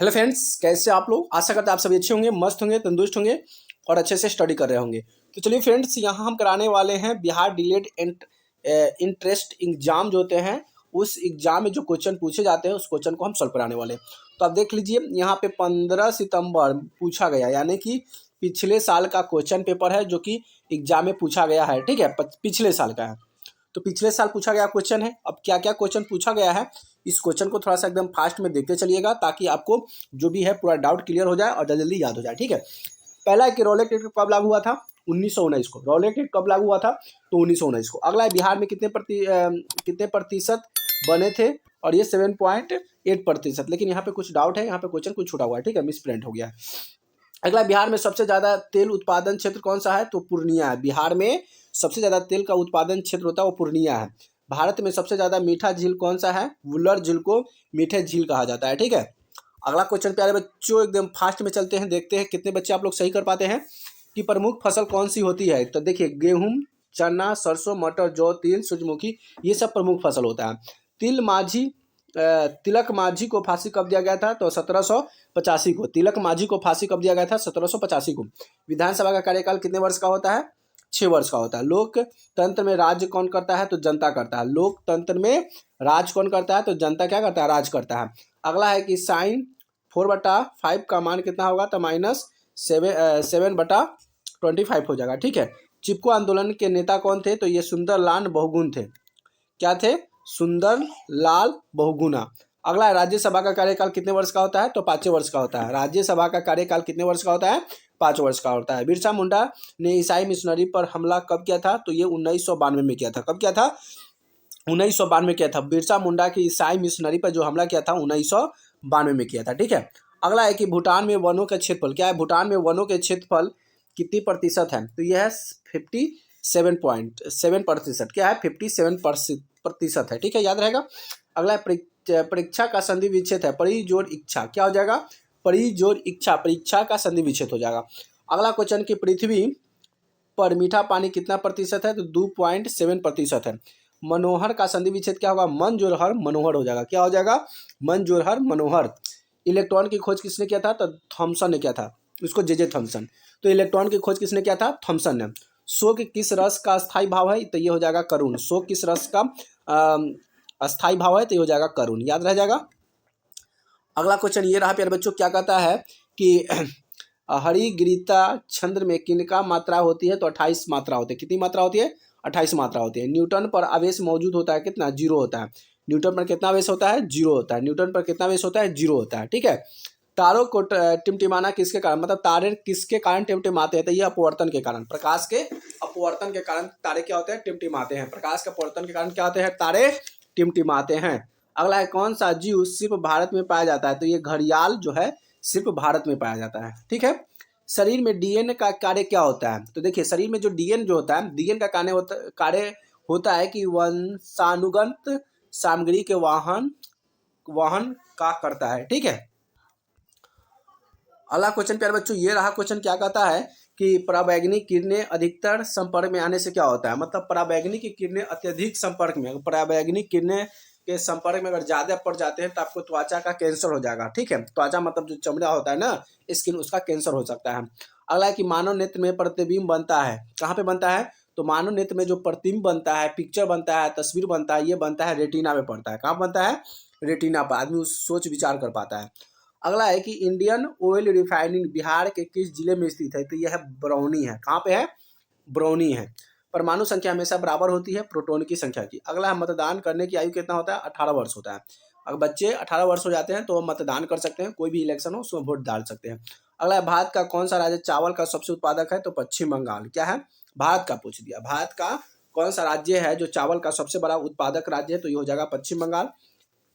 Hello friends, कैसे आप लोग? आशा करते हैं आप सभी अच्छे होंगे, मस्त होंगे, तंदुरुस्त होंगे और अच्छे से स्टडी कर रहे होंगे। तो चलिए फ्रेंड्स, यहाँ हम कराने वाले हैं बिहार डिलेड इंटरेस्ट एग्जाम जो होते हैं, उस एग्जाम में जो क्वेश्चन पूछे जाते हैं उस क्वेश्चन को हम सॉल्व कराने वाले हैं। तो आप देख लीजिए, यहाँ पे 15 सितंबर पूछा गया, यानी कि पिछले साल का क्वेश्चन पेपर है जो कि एग्जाम में पूछा गया है। ठीक है, पिछले साल का है। तो पिछले साल पूछा गया क्वेश्चन है। अब क्या क्या क्वेश्चन पूछा गया है, इस क्वेश्चन को थोड़ा सा एकदम फास्ट में देखते चलिएगा, ताकि आपको जो भी है पूरा डाउट क्लियर हो जाए और जल्दी जल्दी याद हो जाए। ठीक है, पहला है कि रॉलेट एक्ट कब लागू हुआ था? 1919 को। रॉलेट एक्ट कब लागू हुआ था? तो 1919 को। अगला है, बिहार में कितने प्रतिशत बने थे? और ये 7.8%। लेकिन यहाँ पे कुछ डाउट है, यहाँ पे क्वेश्चन कुछ छूटा हुआ है। ठीक है, मिसप्रिंट हो गया है। अगला, बिहार में सबसे ज्यादा तेल उत्पादन क्षेत्र कौन सा है? तो पूर्णिया है। बिहार में सबसे ज्यादा तेल का उत्पादन क्षेत्र होता है वो पूर्णिया है। भारत में सबसे ज्यादा मीठा झील कौन सा है? वुलर झील को मीठे झील कहा जाता है। ठीक है, अगला क्वेश्चन प्यारे बच्चों एकदम फास्ट में चलते हैं, देखते हैं कितने बच्चे आप लोग सही कर पाते हैं। कि प्रमुख फसल कौन सी होती है? तो देखिए, गेहूं, चना, सरसों, मटर, जौ, तिल, सूरजमुखी, ये सब प्रमुख फसल होता है। तिलक माझी को फांसी कब दिया गया था? तो 1785 को। तिलक माझी को फांसी कब दिया गया था? 1785 को। विधानसभा का कार्यकाल कितने वर्ष का होता है? 6 वर्ष का होता है। लोकतंत्र में राज्य कौन करता है? तो जनता करता है। लोकतंत्र में राज कौन करता है? तो जनता क्या करता है? राज करता है। अगला है कि साइन 4/5 का मान कितना होगा? तो -7/25 हो जाएगा। ठीक है, चिपको आंदोलन के नेता कौन थे? तो ये सुंदरलाल बहुगुण थे। क्या थे? सुंदरलाल बहुगुणा। अगला है, राज्यसभा का कार्यकाल कितने वर्ष का होता है? तो 5 वर्ष का होता है। राज्यसभा का कार्यकाल कितने वर्ष का होता है? 5 वर्ष का होता है। बिरसा मुंडा ने ईसाई मिशनरी पर हमला कब किया था? तो ये 1992 में किया था। कब किया था? 1992 में किया था। बिरसा मुंडा की ईसाई मिशनरी पर जो हमला किया था 1992 में किया था। ठीक है, अगला है कि भूटान में वनों का क्षेत्रफल क्या है? भूटान में वनों के क्षेत्रफल कितनी प्रतिशत है? तो यह है 57.7%। क्या है? 57% है। ठीक है, याद रहेगा। अगला है, परीक्षा का संधि विच्छेद है। परी जोड़ इच्छा क्या हो जाएगा? परी जोड़ इच्छा, परीक्षा का संधि विच्छेद हो जाएगा। अगला क्वेश्चन की पृथ्वी पर मीठा पानी कितना प्रतिशत है? तो 2.7% है। मनोहर का संधि विच्छेद क्या होगा? मन जोड़ हर मनोहर हो जाएगा। क्या हो जाएगा? मन जोड़ हर मनोहर। इलेक्ट्रॉन की खोज किसने किया था? तो थॉमसन ने किया था, उसको जे थॉमसन। तो इलेक्ट्रॉन की खोज किसने किया था? थॉमसन ने। शोक किस रस का स्थायी भाव है? तो ये हो जाएगा करुण। शोक किस रस का अस्थाई भाव है? तो ये हो जाएगा करुण। याद रह जाएगा। अगला क्वेश्चन ये रहा प्यारे बच्चों, क्या कहता है कि हरिगिरिता छंद में किनका मात्रा होती है? तो 28 मात्रा होती है। कितनी मात्रा होती है? 28 मात्रा होती है। न्यूटन पर आवेश मौजूद होता है कितना? 0 होता है। न्यूटन पर कितना आवेश होता है? 0 होता है। न्यूटन पर कितना आवेश होता है? 0 होता है। ठीक है, तारों को टिमटिमाना किसके कारण, मतलब तारे किसके कारण टिमटिमाते हैं? तो ये अपवर्तन के कारण, प्रकाश के अपवर्तन के कारण तारे क्या होते हैं? टिमटिमाते हैं। प्रकाश के अपवर्तन के कारण क्या होते हैं? तारे टिमटिमाते हैं। अगला है, कौन सा जीव सिर्फ भारत में पाया जाता है? तो ये घड़ियाल जो है सिर्फ भारत में पाया जाता है। ठीक है, शरीर में डीएनए का कार्य क्या होता है? तो देखिए, शरीर में जो डीएनए जो होता है, डीएनए का कार्य होता है कि वंशानुगत सामग्री के वहन का करता है। ठीक है, अगला क्वेश्चन प्यारे बच्चों ये रहा क्वेश्चन, क्या कहता है कि पराबैंगनी किरणें अधिकतर संपर्क में आने से क्या होता है? मतलब पराबैंगनी की किरणें अत्यधिक संपर्क में, पराबैंगनी किरणें के संपर्क में अगर ज्यादा पड़ जाते हैं तो आपको त्वचा का कैंसर हो जाएगा। ठीक है, त्वचा मतलब जो चमड़ा होता है ना, स्किन, उसका कैंसर हो सकता है। अगला है कि मानव नेत्र में प्रतिबिंब बनता है, कहाँ पे बनता है? तो मानव नेत्र में जो प्रतिबिंब बनता है, पिक्चर बनता है, तस्वीर बनता है, ये बनता है रेटिना में पड़ता है। कहाँ बनता है? रेटिना पर आदमी उस सोच विचार कर पाता है। अगला है कि इंडियन ऑयल रिफाइनिंग बिहार के किस जिले में स्थित है? तो यह है बरौनी है। कहाँ पे है? बरौनी है। परमाणु संख्या हमेशा बराबर होती है प्रोटॉन की संख्या की। अगला है, मतदान करने की आयु कितना होता है? 18 वर्ष होता है। अगर बच्चे 18 वर्ष हो जाते हैं तो मतदान कर सकते हैं, कोई भी इलेक्शन हो उसमें वोट डाल सकते हैं। अगला है, भारत का कौन सा राज्य चावल का सबसे उत्पादक है? तो पश्चिम बंगाल। क्या है? भारत का पूछ दिया। भारत का कौन सा राज्य है जो चावल का सबसे बड़ा उत्पादक राज्य है? तो ये हो जाएगा पश्चिम बंगाल।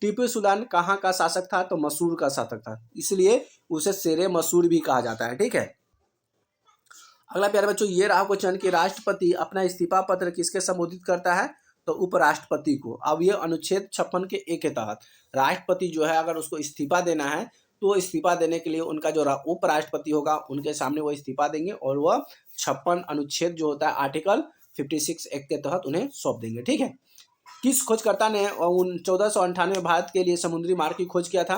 टीपू सुल्तान कहाँ का शासक था? तो मसूर का शासक था, इसलिए उसे शेरे मसूर भी कहा जाता है। ठीक है, अगला प्यारे बच्चों ये रहा क्वेश्चन कि राष्ट्रपति अपना इस्तीफा पत्र किसके संबोधित करता है? तो उपराष्ट्रपति को। अब ये अनुच्छेद 56 के ए के तहत राष्ट्रपति जो है अगर उसको इस्तीफा देना है तो इस्तीफा देने के लिए उनका जो उपराष्ट्रपति होगा उनके सामने वो इस्तीफा देंगे और वह 56 अनुच्छेद जो होता है आर्टिकल 56 एक्ट के तहत उन्हें सौंप देंगे। ठीक है, किस खोजकर्ता ने 1498 में भारत के लिए समुद्री मार्ग की खोज किया था?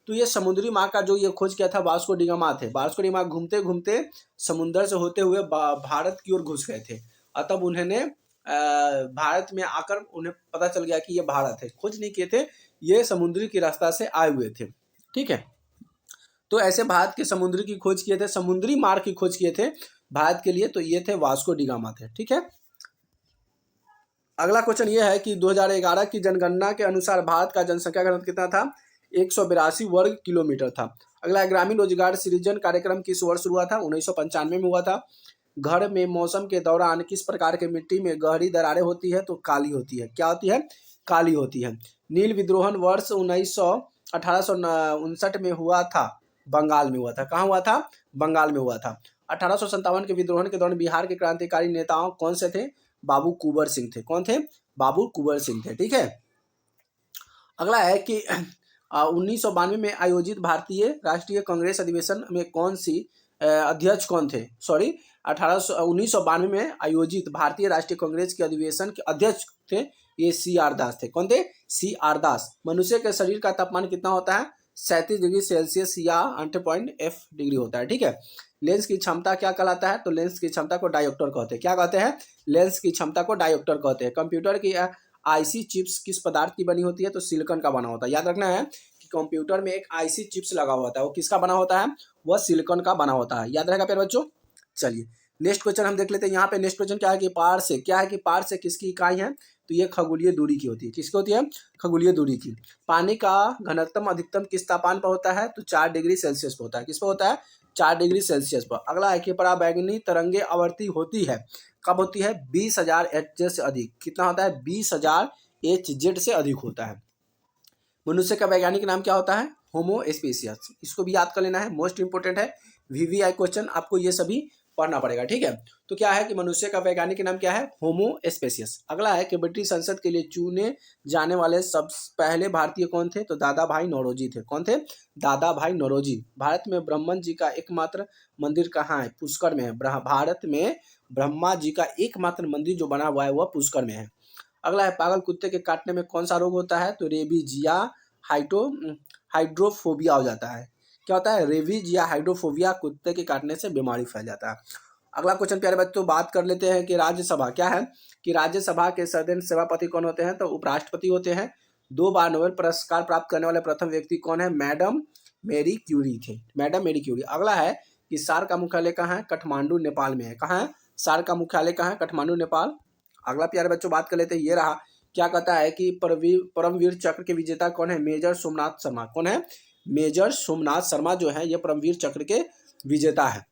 तो ये समुद्री मार्ग का जो ये खोज किया था वास्को डी गामा थे। वास्को डी गामा घूमते घूमते समुद्र से होते हुए भारत की ओर घुस गए थे, और तब उन्होंने भारत में आकर उन्हें पता चल गया कि ये भारत है। खोज नहीं किए थे, ये समुद्री की रास्ता से आए हुए थे। ठीक है, तो ऐसे भारत के समुद्री की खोज किए थे, समुद्री मार्ग की खोज किए थे भारत के लिए, तो ये थे वास्को डी गामा थे। ठीक है, अगला क्वेश्चन ये है कि 2011 की जनगणना के अनुसार भारत का जनसंख्या घनत्व कितना था? 182 वर्ग किलोमीटर था। अगला, ग्रामीण रोजगार सृजन कार्यक्रम किस वर्ष शुरू हुआ था? 1995 में हुआ था। घर में मौसम के दौरान किस प्रकार के मिट्टी में गहरी दरारें होती है? तो काली होती है। क्या होती है? काली होती है। नील विद्रोहन वर्ष 1859 में हुआ था, बंगाल में हुआ था। कहाँ हुआ था? बंगाल में हुआ था। 1857 के विद्रोहन के दौरान बिहार के क्रांतिकारी नेताओं कौन से थे? बाबू कुंवर सिंह थे। कौन थे? बाबू कुंवर सिंह थे। ठीक है, अगला है कि 1992 में आयोजित भारतीय राष्ट्रीय कांग्रेस अधिवेशन में कौन सी अध्यक्ष कौन थे? सॉरी, 1992 में आयोजित भारतीय राष्ट्रीय कांग्रेस के अधिवेशन के अध्यक्ष थे ये CR दास थे। कौन थे? CR दास। मनुष्य के शरीर का तापमान कितना होता है? 37 डिग्री सेल्सियस या 8.F डिग्री होता है। ठीक है, लेंस की क्षमता क्या कहलाता है? तो लेंस की क्षमता को डायोप्टर कहते हैं। क्या कहते हैं? लेंस की क्षमता को डायोप्टर कहते हैं। कंप्यूटर की IC चिप्स किस पदार्थ की बनी होती है? तो सिलिकॉन का बना होता है। याद रखना है कि कंप्यूटर में एक IC चिप्स लगा हुआ होता है, वो किसका बना होता है? वह सिलिकॉन का बना होता है। याद रहेगा प्यारे बच्चों। चलिए नेक्स्ट क्वेश्चन हम देख लेते हैं। यहाँ पे नेक्स्ट क्वेश्चन क्या है कि पार से, क्या है कि पार से किसकी इकाई है? तो ये खगोलीय दूरी की होती है। किसकी होती है? खगोलीय दूरी की। पानी का घनत्व अधिकतम किस तापमान पर होता है? तो 4 डिग्री सेल्सियस पर होता है। किस पर होता है? 4 डिग्री सेल्सियस पर। अगला है कि पराबैंगनी तरंगे आवर्ती होती है, कब होती है? 20,000 HZ से अधिक। कितना होता है? 20,000 HZ से अधिक होता है। मनुष्य का वैज्ञानिक नाम क्या होता है? होमो स्पेसियस। इसको भी याद कर लेना है, मोस्ट इंपोर्टेंट है। VVI क्वेश्चन आपको ये सभी पढ़ना पड़ेगा। ठीक है, तो क्या है कि मनुष्य का वैज्ञानिक नाम क्या है? होमो स्पेसियस। अगला है कि ब्रिटिश संसद के लिए चुने जाने वाले सबसे पहले भारतीय कौन थे? तो दादा भाई नौरोजी थे। कौन थे? दादा भाई नौरोजी। भारत में ब्रह्मन जी का एकमात्र मंदिर कहाँ है? पुष्कर में है। भारत में ब्रह्मा जी का एकमात्र मंदिर जो बना हुआ है वह पुष्कर में है। अगला है, पागल कुत्ते के काटने में कौन सा रोग होता है? तो रेबीज या हाइड्रोफोबिया हो जाता है। क्या होता है? रेबीज या हाइड्रोफोबिया, कुत्ते के काटने से बीमारी फैल जाता है। अगला क्वेश्चन प्यारे बच्चों बात कर लेते हैं कि राज्यसभा क्या है? कि राज्यसभा के सदस्य सभापति कौन होते हैं? तो उपराष्ट्रपति होते हैं। 2 बार नोबेल पुरस्कार प्राप्त करने वाले प्रथम व्यक्ति कौन है? मैडम मेरी क्यूरी थे। मैडम मेरी क्यूरी। अगला है कि सार का मुख्यालय कहाँ है? काठमांडू नेपाल में है। कहाँ है? सार का मुख्यालय कहाँ है? काठमांडू नेपाल। अगला प्यारे बच्चों बात कर लेते हैं, ये रहा। क्या कहता है कि परमवीर चक्र के विजेता कौन है? मेजर सोमनाथ शर्मा। कौन है? मेजर सोमनाथ शर्मा जो है ये परमवीर चक्र के विजेता है।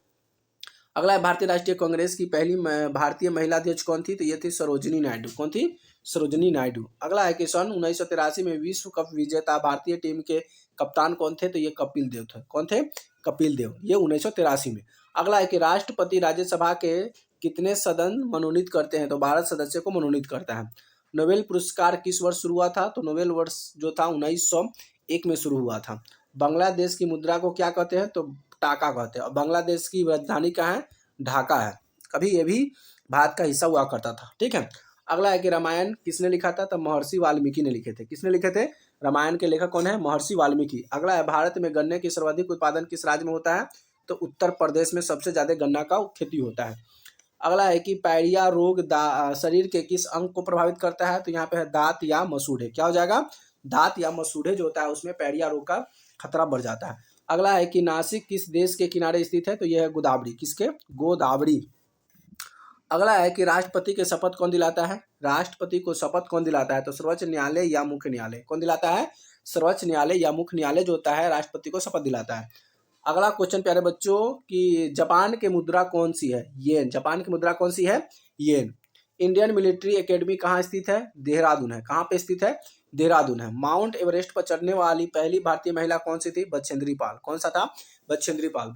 अगला है, भारतीय राष्ट्रीय कांग्रेस की पहली भारतीय महिला अध्यक्ष कौन थी? तो ये थी सरोजिनी नायडू। कौन थी? सरोजिनी नायडू। अगला है कि सन 1983 में विश्व कप विजेता भारतीय टीम के कप्तान कौन थे? तो ये कपिल देव थे। कौन थे? कपिल देव। ये 1983 में। अगला है कि राष्ट्रपति राज्यसभा के कितने सदन मनोनीत करते हैं? तो 12 सदस्य को मनोनीत करता है। नोबेल पुरस्कार किस वर्ष शुरू हुआ था? तो नोबेल वर्ष जो था 1901 में शुरू हुआ था। बांग्लादेश की मुद्रा को क्या कहते हैं? तो टाका कहते हैं। और बांग्लादेश की राजधानी कहाँ है? ढाका है। कभी ये भी भारत का हिस्सा हुआ करता था। ठीक है, अगला है कि रामायण किसने लिखा था? तो महर्षि वाल्मीकि ने लिखे थे। किसने लिखे थे? रामायण के लेखक कौन है? महर्षि वाल्मीकि। अगला है, भारत में गन्ने की सर्वाधिक उत्पादन किस राज्य में होता है? तो उत्तर प्रदेश में सबसे ज्यादा गन्ना का खेती होता है। अगला है कि पायरिया रोग शरीर के किस अंग को प्रभावित करता है? तो यहाँ पे है दांत या मसूड़े। क्या हो जाएगा? दांत या मसूड़े जो होता है उसमें पायरिया रोग का खतरा बढ़ जाता है। अगला है कि नासिक किस देश के किनारे स्थित है? तो यह है गोदावरी। किसके? गोदावरी। अगला है कि राष्ट्रपति के शपथ कौन दिलाता है? राष्ट्रपति को शपथ कौन दिलाता है? तो सर्वोच्च न्यायालय या मुख्य न्यायालय। कौन दिलाता है? सर्वोच्च न्यायालय या मुख्य न्यायालय जो होता है राष्ट्रपति को शपथ दिलाता है। अगला क्वेश्चन प्यारे बच्चों कि जापान की मुद्रा कौन सी है? येन। जापान की मुद्रा कौन सी है? येन। इंडियन मिलिट्री एकेडमी कहाँ स्थित है? देहरादून है। कहाँ पे स्थित है? देहरादून है। माउंट एवरेस्ट पर चढ़ने वाली पहली भारतीय महिला कौन सी थी? बछेंद्री पाल। कौन सा था? बछेंद्री पाल।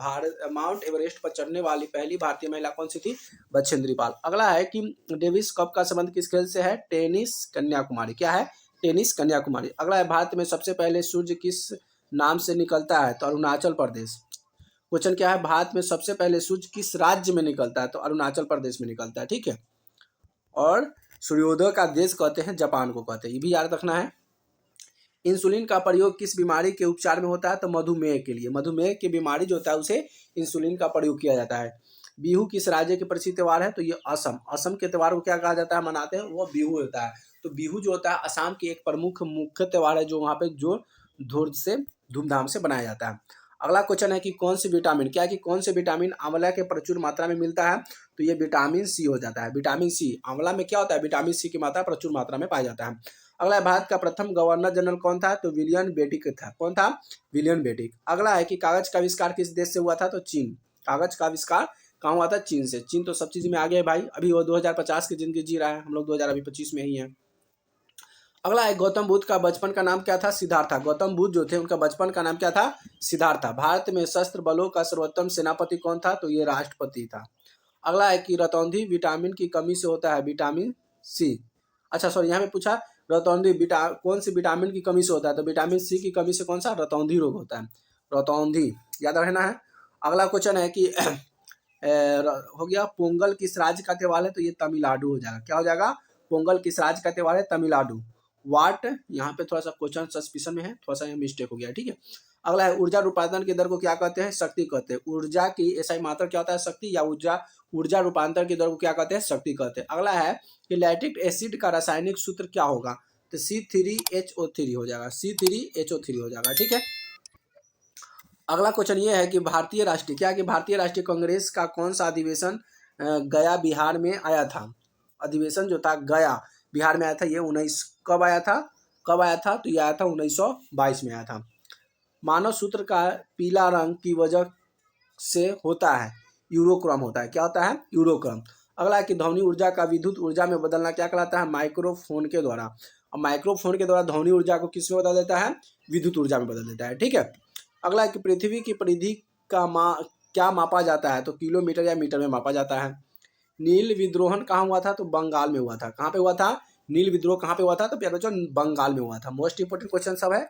माउंट एवरेस्ट पर चढ़ने वाली पहली भारतीय महिला कौन सी थी? बछेंद्री पाल। अगला है कि डेविस कप का संबंध किस खेल से है? टेनिस कन्याकुमारी। क्या है? टेनिस कन्याकुमारी। अगला है, भारत में सबसे पहले सूर्य किस नाम से निकलता है? तो अरुणाचल प्रदेश। क्वेश्चन क्या है? भारत में सबसे पहले सूर्य किस राज्य में निकलता है? तो अरुणाचल प्रदेश में निकलता है। ठीक है, और सूर्योदय का देश कहते हैं जापान को कहते हैं, ये भी याद रखना है। इंसुलिन का प्रयोग किस बीमारी के उपचार में होता है? तो मधुमेह के लिए। मधुमेह की बीमारी जो होता है उसे इंसुलिन का प्रयोग किया जाता है। बिहू किस राज्य के प्रसिद्ध त्योहार है? तो ये असम। असम के त्योहार को क्या कहा जाता है, मनाते हैं? वो बिहू होता है। तो बिहू जो होता है असम की एक प्रमुख मुख्य त्योहार है, जो वहाँ पे जो धूमधाम से बनाया जाता है। अगला क्वेश्चन है कि कौन सी विटामिन, क्या कि कौन से विटामिन आंवला के प्रचुर मात्रा में मिलता है? तो ये विटामिन सी हो जाता है। विटामिन सी, आंवला में क्या होता है? विटामिन सी की मात्रा प्रचुर मात्रा में पाया जाता है। अगला है, भारत का प्रथम गवर्नर जनरल कौन था? तो विलियम बेटिक था। कौन था? विलियम बेटिक। अगला है कि कागज का आविष्कार किस देश से हुआ था? तो चीन। कागज का आविष्कार कहाँ हुआ था? चीन से। चीन तो सब चीज में आगे है भाई, अभी वो 2050 की जिंदगी जी रहा है, हम लोग 2025 में ही हैं। अगला है, गौतम बुद्ध का बचपन का नाम क्या था? सिद्धार्थ। गौतम बुद्ध जो थे उनका बचपन का नाम क्या था? सिद्धार्थ। भारत में सशस्त्र बलों का सर्वोत्तम सेनापति कौन था? तो ये राष्ट्रपति था। अगला है कि रतौंधी विटामिन की कमी से होता है? Vitamin C. अच्छा सॉरी, यहाँ पे पूछा रतौंधी कौन सी विटामिन की कमी से होता है? तो विटामिन सी की कमी से कौन सा? रतौंधी रोग होता है। रतौंधी याद रखना है। अगला क्वेश्चन है कि हो गया, पोंगल किस राज्य का त्योहार है? तो ये तमिलनाडु हो जाएगा। क्या हो जाएगा? पोंगल किस राज्य का त्योहार है? तमिलनाडु। वाट, यहाँ पे थोड़ा सा क्वेश्चन सस्पिशन में है, थोड़ा सा यहाँ मिस्टेक हो गया, ठीक है। अगला है, ऊर्जा रूपांतरण की दर को क्या कहते हैं? शक्ति कहते हैं। ऊर्जा की ऐसा मात्रा क्या होता है? शक्ति। या ऊर्जा रूपांतरण की दर को क्या कहते हैं? शक्ति कहते हैं। अगला है कि लैक्टिक एसिड का रासायनिक सूत्र क्या होगा? तो C3H3 हो जाएगा। C3H3 हो जाएगा, ठीक है। अगला क्वेश्चन ये है कि भारतीय राष्ट्रीय, क्या कि भारतीय राष्ट्रीय कांग्रेस का कौन सा अधिवेशन गया बिहार में आया था? अधिवेशन जो था गया बिहार में आया था। ये 19 कब आया था? कब आया था? तो ये आया था 1922 में आया था। मानव सूत्र का पीला रंग की वजह से होता है? यूरोक्रम होता है। क्या होता है? यूरोक्रम। अगला है कि ध्वनि ऊर्जा का विद्युत ऊर्जा में बदलना क्या कहलाता है? माइक्रोफोन के द्वारा। और माइक्रोफोन के द्वारा ध्वनि ऊर्जा को किस में बदल देता है? विद्युत ऊर्जा में बदल देता है, ठीक है। अगला है कि पृथ्वी की परिधि का क्या मापा जाता है? तो किलोमीटर या मीटर में मापा जाता है। नील विद्रोहन कहाँ हुआ था? तो बंगाल में हुआ था। कहाँ पे हुआ था? नील विद्रोह कहाँ पे हुआ था? तो प्यारे बच्चों बंगाल में हुआ था। मोस्ट इंपोर्टेंट क्वेश्चन सब है।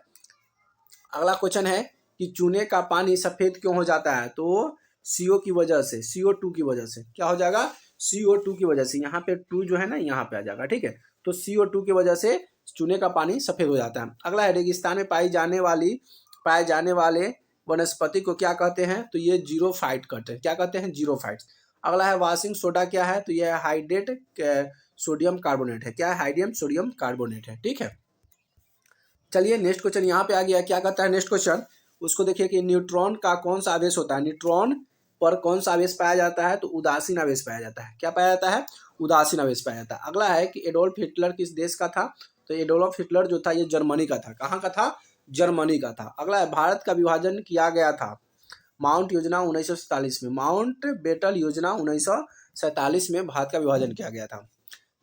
अगला क्वेश्चन है कि चूने का पानी सफेद क्यों हो जाता है? तो CO की वजह से, CO2 की वजह से। क्या हो जाएगा? CO2 की वजह से। यहाँ पे 2 जो है ना यहाँ पे आ जाएगा, ठीक है। तो CO2 की वजह से चूने का पानी सफेद हो जाता है। अगला है, रेगिस्तान में पाए जाने वाले वनस्पति को क्या कहते हैं? तो ये जीरोफाइट कहते हैं। क्या कहते हैं? जीरोफाइट। अगला है, वॉशिंग सोडा क्या है? तो यह हाइड्रेट सोडियम कार्बोनेट है। क्या है? हाइड्रियम सोडियम कार्बोनेट है, ठीक है। चलिए नेक्स्ट क्वेश्चन यहाँ पे आ गया। क्या कहता है नेक्स्ट क्वेश्चन? उसको देखिए कि न्यूट्रॉन का कौन सा आवेश होता है? न्यूट्रॉन पर कौन सा आवेश पाया जाता है? तो उदासीन आवेश पाया जाता है। क्या पाया जाता है? उदासीन आवेश पाया जाता है। अगला है कि एडोल्फ हिटलर किस देश का था? तो एडोल्फ हिटलर जो था ये जर्मनी का था। कहाँ का था? जर्मनी का था। अगला है, भारत का विभाजन किया गया था माउंट योजना 1947 में। माउंट बेटल योजना 1947 में भारत का विभाजन किया गया था।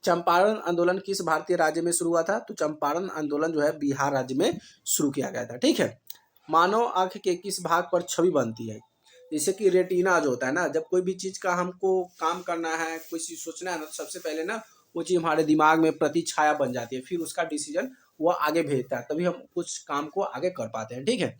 चंपारण आंदोलन किस भारतीय राज्य में शुरू हुआ था? तो चंपारण आंदोलन जो है बिहार राज्य में शुरू किया गया था, ठीक है। मानव आंख के किस भाग पर छवि बनती है? जैसे कि रेटिना जो होता है ना, जब कोई भी चीज का हमको काम करना है, कोई चीज सोचना है ना, तो सबसे पहले ना वो चीज हमारे दिमाग में प्रति छाया बन जाती है, फिर उसका डिसीजन वो आगे भेजता है, तभी हम कुछ काम को आगे कर पाते हैं, ठीक है।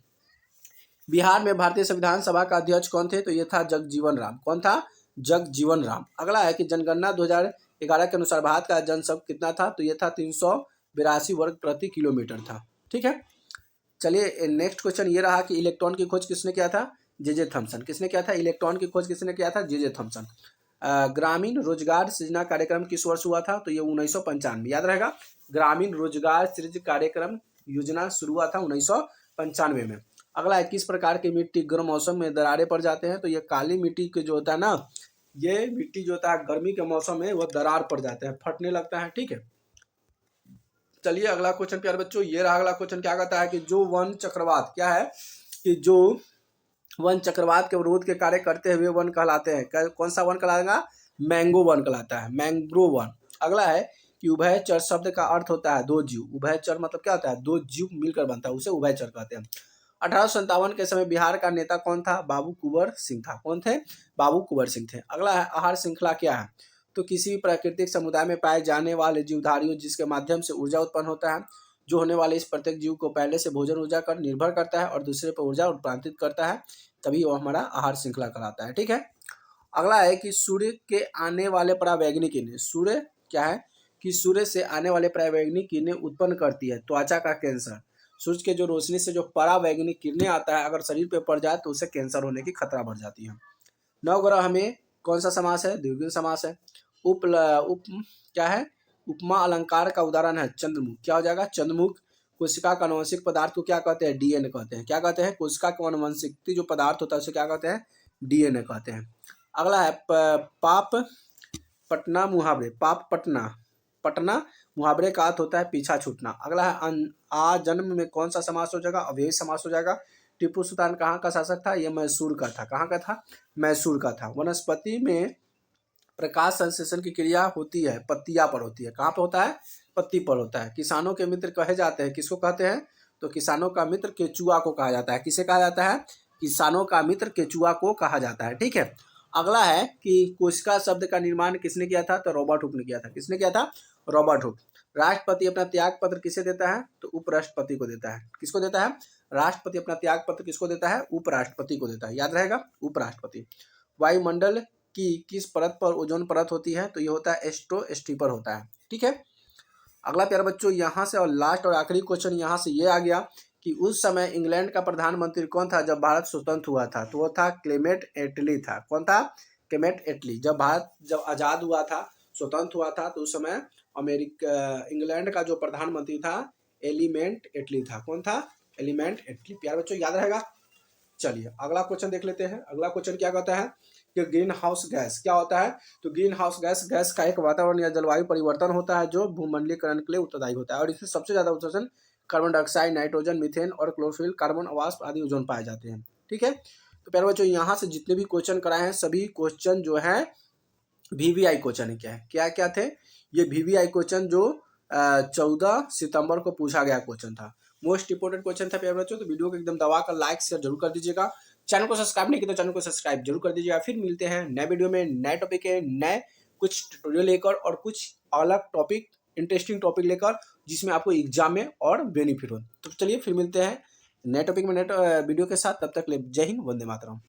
बिहार में भारतीय संविधान सभा का अध्यक्ष कौन थे? तो ये था जगजीवन राम। कौन था? जगजीवन राम। अगला है कि जनगणना 2011 के अनुसार भारत का जनसंख्या कितना था? तो ये था 382 वर्ग प्रति किलोमीटर था, ठीक है। चलिए नेक्स्ट क्वेश्चन ये रहा कि इलेक्ट्रॉन की खोज किसने किया था? J Thomson. किसने किया था? इलेक्ट्रॉन की खोज किसने किया था? J Thomson. ग्रामीण रोजगार सृजना कार्यक्रम किस वर्ष हुआ था? तो ये 1995, याद रहेगा। ग्रामीण रोजगार सृजन कार्यक्रम योजना शुरू हुआ था 1995 में। अगला है, किस प्रकार की मिट्टी गर्म मौसम में दरारें पड़ जाते हैं? तो ये काली मिट्टी के जो होता है ना, ये मिट्टी जो होता है गर्मी के मौसम में वो दरार पड़ जाते हैं, फटने लगता है, ठीक है। चलिए अगला क्वेश्चन प्यारे बच्चों ये रहा। अगला क्वेश्चन क्या कहता है कि जो वन चक्रवात, क्या है कि जो वन चक्रवात के विरोध के कार्य करते हुए वन कहलाते हैं? कौन सा वन कहलाएगा? मैंगो वन कहलाता है, मैंग्रोव वन। अगला है कि उभयचर शब्द का अर्थ होता है दो जीव। उभयचर मतलब क्या होता है? दो जीव मिलकर बनता है, उसे उभयचर कहते हैं। 1857 के समय बिहार का नेता कौन था? बाबू कुंवर सिंह था। कौन थे? बाबू कुंवर सिंह थे। अगला है, आहार श्रृंखला क्या है? तो किसी भी प्राकृतिक समुदाय में पाए जाने वाले जीवधारियों जिसके माध्यम से ऊर्जा उत्पन्न होता है, जो होने वाले इस प्रत्येक जीव को पहले से भोजन ऊर्जा कर निर्भर करता है और दूसरे पर ऊर्जा उत्पादित करता है, तभी वो हमारा आहार श्रृंखला कहलाता है, ठीक है। अगला है कि सूर्य के आने वाले परावैंगनी किरणें, सूर्य क्या है कि सूर्य से आने वाले परावैंगनी किरणें उत्पन्न करती है त्वचा का कैंसर। सूरज के जो रोशनी से जो पराबैंगनी किरणें आता है, अगर शरीर पे पड़ जाए तो उसे कैंसर होने की खतरा बढ़ जाती है। नवग्रह में कौन सा समास है? द्विगुण समास है। उप उप क्या है? उपमा अलंकार का उदाहरण है चंद्रमुख। क्या हो जाएगा? चंद्रमुख। कोशिका का आनुवंशिक पदार्थ को क्या कहते हैं? डीएनए कहते हैं। क्या कहते हैं? कोशिका का आनुवंशिक जो पदार्थ होता है उसे क्या कहते हैं? डीएनए कहते हैं। अगला है पाप पटना मुहावरे। पाप पटना, पटना मुहावरे का अर्थ होता है पीछा छूटना। अगला है आ जन्म में कौन सा समास हो जाएगा? अव्ययी समास हो जाएगा। टीपू सुल्तान कहाँ का शासक था? ये मैसूर का था। कहाँ का था? मैसूर का था। वनस्पति में प्रकाश संश्लेषण की क्रिया होती है पत्तियां पर होती है। कहाँ पर होता है? पत्ती पर होता है। किसानों के मित्र कहे जाते हैं, किसको कहते हैं? तो किसानों का मित्र केचुआ को कहा जाता है। किसे कहा जाता है? किसानों का मित्र केचुआ को कहा जाता है। ठीक है। अगला है कि कोशिका शब्द का निर्माण किसने किया था? तो रॉबर्ट हुक ने किया था। किसने किया था? Robert Hooke. राष्ट्रपति अपना त्याग पत्र किसे देता है? तो उपराष्ट्रपति को देता है। किसको देता है? राष्ट्रपति अपना त्याग पत्र किसको देता है? उपराष्ट्रपति को देता है। याद रहेगा, उपराष्ट्रपति। वायुमंडल की किस परत पर ओजोन परत होती है? तो ये होता है स्ट्रोस्फीयर होता है। ठीक है। अगला प्यारे बच्चों यहाँ से और लास्ट और आखिरी क्वेश्चन यहाँ से ये आ गया कि उस समय इंग्लैंड का प्रधानमंत्री कौन था जब भारत स्वतंत्र हुआ था? तो वो था क्लेमेंट एटली था। कौन था? क्लेमेंट एटली। जब भारत जब आज़ाद हुआ था, स्वतंत्र हुआ था, तो उस समय इंग्लैंड का जो प्रधानमंत्री था एलिमेंट एटली था। कौन था? एलिमेंट एटली। प्यारे बच्चों याद रहेगा। चलिए अगला क्वेश्चन देख लेते हैं। अगला क्वेश्चन क्या कहता है कि ग्रीन हाउस गैस क्या होता है? तो ग्रीन हाउस गैस का एक वातावरण या जलवायु परिवर्तन होता है जो भूमंडलीकरण के लिए उत्तरदायी होता है, और इसमें सबसे ज्यादा उत्सर्जन कार्बन डाइऑक्साइड, नाइट्रोजन, मीथेन और क्लोरोफिल, कार्बन वाष्प आदि ओजोन पाए जाते हैं। ठीक है। तो प्यारे बच्चों यहाँ से जितने भी क्वेश्चन कराए हैं सभी क्वेश्चन जो है VVI क्वेश्चन है। क्या क्या थे ये? VVI क्वेश्चन जो 14 सितंबर को पूछा गया क्वेश्चन था। मोस्ट इंपोर्टेंट क्वेश्चन था प्यारे बच्चों। तो वीडियो को एकदम दबा कर लाइक शेयर जरूर कर दीजिएगा। चैनल को सब्सक्राइब नहीं किया तो चैनल को सब्सक्राइब जरूर कर दीजिएगा। फिर मिलते हैं नए वीडियो में, नए टॉपिक है, नए कुछ ट्यूटोरियल लेकर और कुछ अलग टॉपिक, इंटरेस्टिंग टॉपिक लेकर जिसमें आपको एग्जाम में और बेनिफिट हो। तो चलिए फिर मिलते हैं नए टॉपिक में, नए वीडियो के साथ। तब तक ले जय हिंद, वंदे मातरम।